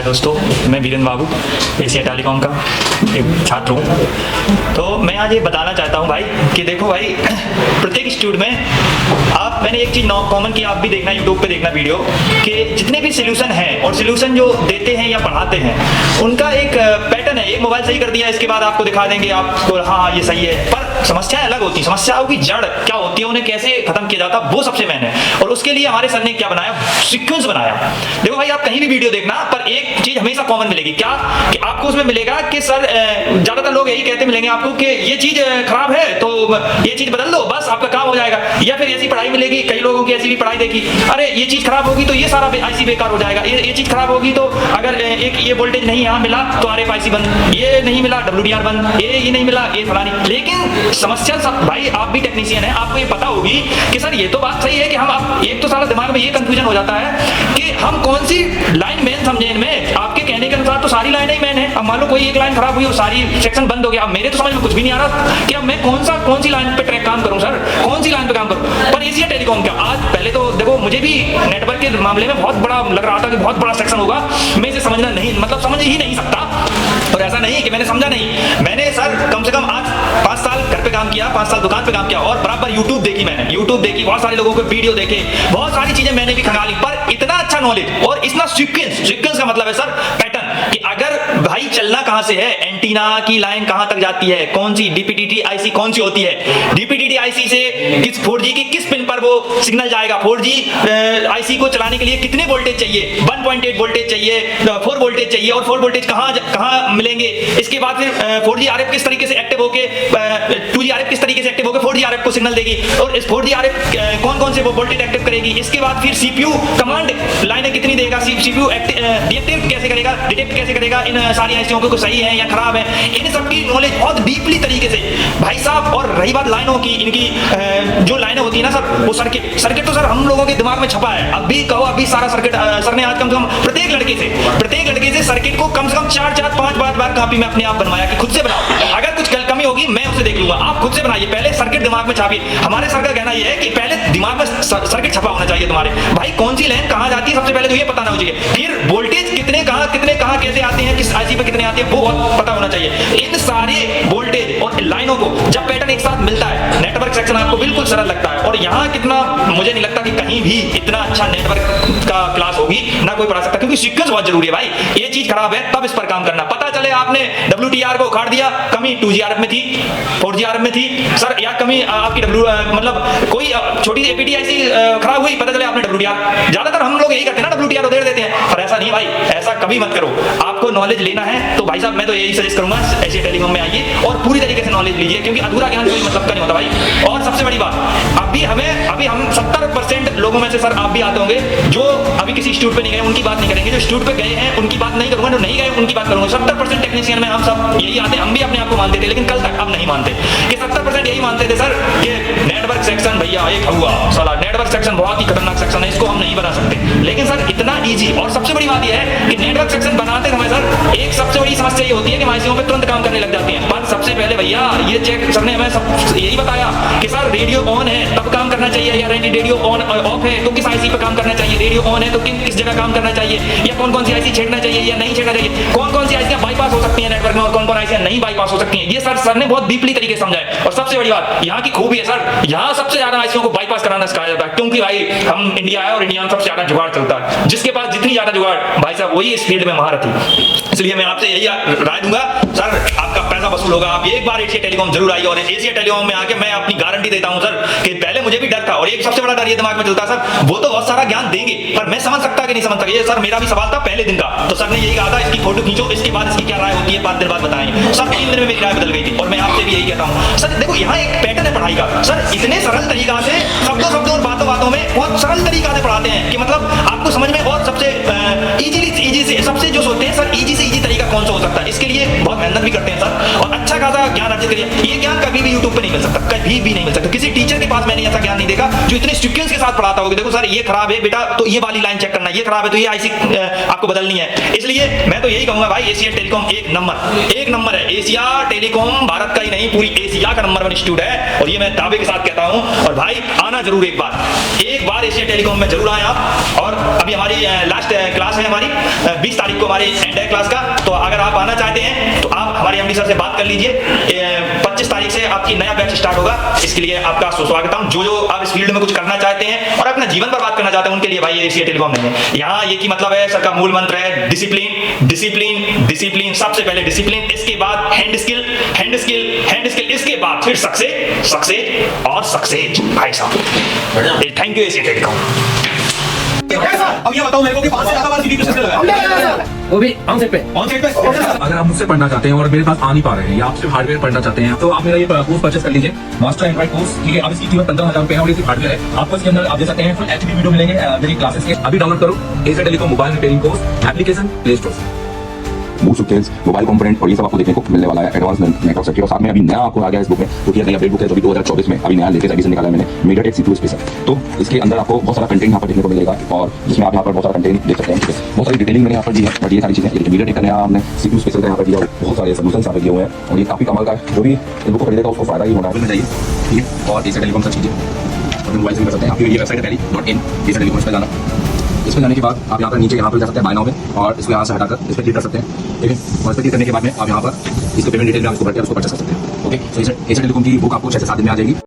दोस्तों, मैं वीरेंद्र बाबू Asia telecom का एक छात्र हूँ। तो मैं आज ये बताना चाहता हूँ भाई कि देखो भाई, प्रत्येक इंस्टीट्यूट में मैंने एक चीज़ कॉमन की, आप भी देखना यूट्यूब पे देखना वीडियो, कि जितने भी सोल्यूशन हैं और सोल्यूशन जो देते हैं या पढ़ाते हैं उनका एक पैटर्न है। एक मोबाइल सही कर दिया, इसके बाद आपको दिखा देंगे आपको हाँ ये सही है, पर समस्याएं अलग होती हैं। समस्याओं की जड़ क्या होती है, उन्हें कैसे खत्म किया जाता है, वो सबसे मेन है। और उसके लिए हमारे सर ने क्या बनाया, सीक्वेंस बनाया। देखो भाई, आप कहीं भी वीडियो देखना, पर एक चीज हमेशा कॉमन मिलेगी, क्या कि आपको उसमें मिलेगा कि सर ज्यादातर लोग यही कहते मिलेंगे आपको कि ये चीज खराब है तो ये चीज बदल दो, बस आपका काम हो जाएगा। या फिर ऐसी पढ़ाई मिलेगी, कई लोगों की ऐसी भी पढ़ाई देखी, अरे ये चीज खराब होगी तो ये सारा आईसी बेकार हो जाएगा, ये चीज खराब होगी तो अगर एक ये वोल्टेज नहीं यहाँ मिला तो RFIC बंद, ये नहीं मिला WDR बंद, ये नहीं मिला ये फलानी। लेकिन समस्या सब भाई, आप भी टेक्नीशियन है, आपको ये पता होगी कि सर ये तो बात सही है कि हम एक तो सारा दिमाग में ये कंफ्यूजन हो जाता है कि हम कौन सी लाइन मेन समझे इनमें। आपके कहने के अनुसार तो सारी लाइनें ही मेन है। अब मान लो कोई एक लाइन खराब हुई और सारी सेक्शन बंद हो गया, अब मेरे तो समझ में कुछ भी नहीं आ रहा कि अब मैं कौन सी लाइन पे ट्रैक काम करूं सर, कौन सी लाइन पे काम करूं। पर एशिया टेलीकॉम क्या, आज पहले तो देखो मुझे भी नेटवर्क के मामले में बहुत बड़ा लग रहा था कि बहुत बड़ा सेक्शन होगा, मैं इसे समझना नहीं, मतलब समझ ही नहीं सकता। और ऐसा नहीं कि मैंने समझा नहीं, मैंने सर कम से कम आज 5 साल घर पे काम किया, 5 साल दुकान पे काम किया, और बराबर यूट्यूब देखी, मैंने यूट्यूब देखी, बहुत सारे लोगों के वीडियो देखे, बहुत सारी चीजें मैंने भी खंगाली। पर इतना अच्छा नॉलेज और इतना सीक्वेंस का मतलब है सर पैटर्न, कि अगर भाई चलना कहां से है, एंटीना की लाइन कहां तक जाती है, कौन सी DPTT IC कौन सी होती है, DPTT IC से किस 4G की किस पिन पर वो सिग्नल जाएगा, 4G IC को चलाने के लिए कितने वोल्टेज चाहिए, 1.8 वोल्टेज चाहिए, 4 वोल्टेज चाहिए, और 4 वोल्टेज कहां मिलेंगे। इसके बाद फिर 4G RF किस तरीके से एक्टिव होके 2G RF किस तरीके से एक्टिव होकर 4G RF को सिग्नल देगी, और इस 4G RF कौन से वो वोल्टेज एक्टिव करेगी। इसके बाद फिर CPU कमांड लाइनें कितनी देगा, CPU डिटेक्ट कैसे करेगा इन सारी आईसीओं को सही है या खराब है। इन सब की नॉलेज बहुत डीपली तरीके से भाई साहब। और रही बात लाइनों की, इनकी जो लाइनें होती है ना सर, वो सर्किट तो सर हम लोगों के दिमाग में छपा है। अभी कहो, अभी सारा सर्किट सर ने आज कम से कम प्रत्येक लड़के से सर्किट को कम से कम 4-5 बार कापी में अपने आप बनवाया कि खुद से बनाओ, अगर कुछ कमी होगी मैं उसे देख लूंगा, आप खुद से बनाइए, पहले सर्किट दिमाग में छापिए। हमारे सर का कहना यह है कि पहले दिमाग में सर्किट छपा होना चाहिए तुम्हारे भाई, कौन सी लाइन कहां जाती है सबसे पहले तो ये पता होना चाहिए, फिर वोल्टेज कितने कहां कैसे आते हैं, किस आईसी पे कितने आते हैं वो पता होना चाहिए। इन सारे वोल्टेज और लाइनों को जब पैटर्न एक साथ मिलता है, नेटवर्क सेक्शन आपको बिल्कुल सरल लगता है। और यहाँ कितना, मुझे नहीं लगता कि कहीं भी इतना अच्छा नेटवर्क का क्लास होगी ना कोई पढ़ा सकता, क्योंकि सीक्वेंस बहुत जरूरी है भाई। ये चीज खराब है तब इस पर काम करना। पता चले आपने WTR को उखाड़ दिया, कमी 2G RF में थी, 4G RF में थी सर, या कमी आपकी मतलब कोई छोटी सी APT-IC खराब हुई, पता चले आपने WTR, ज्यादातर हम लोग यही करते हैं ना, WTR उधेड़ देते हैं, पर ऐसा नहीं भाई, ऐसा कभी मत करो। आपको नॉलेज लेना है तो भाई साहब मैं तो यही सजेस्ट करूंगा, एशिया टेलीकॉम में आइए और पूरी तरीके से नॉलेज लीजिए, क्योंकि अधूरा ज्ञान कोई मतलब का नहीं होता भाई। और सबसे बड़ी बात, अभी हम 70% लोगों में से सर आप भी आते होंगे जो अभी किसी इंस्टीट्यूट पे नहीं गए, उनकी बात नहीं करेंगे, जो इंस्टीट्यूट पे गए हैं उनकी बात नहीं करूंगा, जो नहीं गए उनकी बात करूंगा। 70% टेक्नीशियन में हम सब यही आते हैं, हम भी अपने आप को मानते थे, लेकिन कल तक अब नहीं मानते कि 70% यही मानते थे सर कि नेटवर्क सेक्शन भैया एक हुआ साला, नेटवर्क सेक्शन बहुत ही खतरनाक सेक्शन है, इसको हम नहीं बना सकते। लेकिन सर इतना ईजी, और सबसे बड़ी बात यह है कि नेटवर्क सेक्शन बनाते समय सर एक सबसे बड़ी समस्या ये होती है कि आईसीओ पे तुरंत काम करने लग जाते हैं। पर सबसे पहले भैया ये चेक सर ने हमें सब यही बताया कि सर रेडियो ऑन है तब काम करना चाहिए, या रेडियो ऑन ऑफ है तो किस आईसी पे काम करना चाहिए, रेडियो ऑन है तो किस जगह काम करना चाहिए, या कौन सी आईसी छेड़ना चाहिए या नहीं छेड़ना चाहिए, कौन सी आईसी बाईपास हो सकती है नेटवर्क में और कौन आईसी नहीं बाईपास हो सकती है। ये सर ने बहुत डीपली तरीके से समझाया। और सबसे बड़ी बात यहाँ की खूबी है सर, यहाँ सबसे ज्यादा आईसीओ को बाईपास कराना सिखाया जाता है, क्योंकि भाई हम इंडिया है और इंडिया में सबसे ज्यादा जुगाड़ चलता है, जिसके पास जितनी ज्यादा जुगाड़ भाई साहब वही इस फील्ड में महारत है। इसलिए मैं आपसे यही राय दूंगा सर, आपका पैसा वसूल होगा, आप एक बार एशिया टेलीकॉम जरूर आइए। और एशिया टेलीकॉम में आके मैं अपनी गारंटी देता हूं सर कि पहले मुझे भी डर था, और एक सबसे बड़ा डर ये दिमाग में चलता सर, वो तो बहुत सारा ज्ञान देंगे पर मैं समझ सकता कि नहीं समझ सकता, ये सर मेरा भी सवाल था पहले दिन का। तो सर ने यही कहा था इसकी फोटो खींचो, इसके बाद इसकी क्या राय होती है 5 दिन बाद बताएंगे। सर 3 दिन में मेरी राय बदल गई थी, और मैं आपसे भी यही कहता हूँ सर, देखो यहाँ एक पैटर्न है पढ़ाई का सर, इतने सरल तरीका से शब्दों और बातों में बहुत सरल तरीका से पढ़ाते हैं कि मतलब आपको समझ में, और सबसे इजी से सबसे जो सोचते हैं सर इजी से इजी तरीका कौन सा हो सकता है, इसके लिए बहुत मेहनत भी करते हैं सर, और अच्छा खासा ज्ञान अर्जित करिए। ये ज्ञान कभी भी यूट्यूब पे नहीं मिल सकता, कभी भी नहीं मिल सकता, किसी टीचर के पास मैंने ऐसा ज्ञान नहीं देखा जो इतने सीक्वेंस के साथ पढ़ाता होगा। देखो सर ये खराब है बेटा तो ये वाली लाइन चेक करना, ये खराब है तो ये आईसी आपको बदलनी है। इसलिए मैं तो यही कहूंगा भाई, एशिया टेलीकॉम एक नंबर है। एशिया टेलीकॉम भारत का ही नहीं पूरी एशिया का नंबर 1 इंस्टीट्यूट है, और ये मैं दावे के साथ कहता हूं। और भाई आना जरूर, एक बार एशिया टेलीकॉम में जरूर आए आप, और अभी हमारी लास्ट क्लास है हमारी 20 तारीख को हमारी एंड है क्लास का। तो अगर आप आना चाहते हैं तो आप हमारे एमडी सर से बात कर लीजिए। 25 तारीख से आपकी नया बैच स्टार्ट होगा। इसके लिए आपका सुस्वागतम। जो आप इस फील्ड में कुछ करना चाहते हैं और अपना जीवन बर्बाद करना चाहते हैं उनके लिए भाई ये एशिया टेलीकॉम नहीं है। यहाँ ये की मतलब है, सर का मूल मंत्र है डिसिप्लिन, डिसिप्लिन, डिसिप्लिन। सबसे पहले डिसिप्लिन, इसके बाद hand skill, hand skill, hand skill, इसके बाद फिर सक्सेस, सक्सेस और सक्सेस। भाई साहब थैंक यू एशिया टेलीकॉम। अब ये बताओ मेरे को कि 5 से ज्यादा बार सीडी किसने लगाया? वो भी ऑन सेट पे। अगर आप मुझसे पढ़ना चाहते हैं और मेरे पास आ नहीं पा रहे हैं या आप सिर्फ हार्डवेयर पढ़ना चाहते हैं तो आप मेरा ये कोर्स परचेस कर लीजिए, मास्टर एंड्रॉइड कोर्स। ठीक है, अब इसकी कीमत 15,000 रुपए है और ये सिर्फ हार्डवेयर है। आपको इसके अंदर आप दे सकते हैं फुल एचडी वीडियो मिलेंगे मेरी क्लासेस के। अभी डाउनलोड करो Asia telecom mobile repairing course application play store से। बूस्ट स्किल्स, मोबाइल कंपोनेंट और ये सब आपको देखने को मिलने वाला है। एडवांस नेटवर्क सेफ्टी और साथ में अभी नया आपको आ गया इस बुक में, क्योंकि नई अपडेट बुक है जो भी 2024 में अभी नया लेटेस्ट एडिशन निकाला है मैंने, मीडियाटेक C2 स्पेशल। तो इसके अंदर आपको बहुत सारा कंटेंट यहाँ पर देखने को मिलेगा और जिसमें आप यहाँ पर बहुत सारा कंटेंट देख सकते हैं। बहुत सारी डिटेलिंग मैंने यहाँ पर दी है, बट ये सारी चीजें मीडियाटेक का नया हमने C2 स्पेशल का यहाँ पर दिया, बहुत सारे सोल्यूशन यहाँ पर दिए हुए हैं और ये काफी कमाल का है। जो भी इस बुक को खरीदेगा उसको फायदा ही होना चाहिए। ठीक है, और एशिया टेलीकॉम सर्च कीजिए और मोबाइल से कर सकते हैं। आपकी ये वेबसाइट है pally.in, एशिया टेलीकॉम पर जाना। इसमें जाने के बाद आप यहाँ पर नीचे यहाँ पर जा सकते हैं बाय नाउ में और इसको यहाँ से हटाकर इस पर क्लिक कर सकते हैं। ठीक है, और इस पर क्लिक करने के बाद में आप यहाँ पर इसको पेमेंट डिटेल में आपको भर के उसको परचेस कर सकते हैं। ओके, तो एशिया टेलीकॉम की बुक आपको 6 से 7 दिन में आ जाएगी।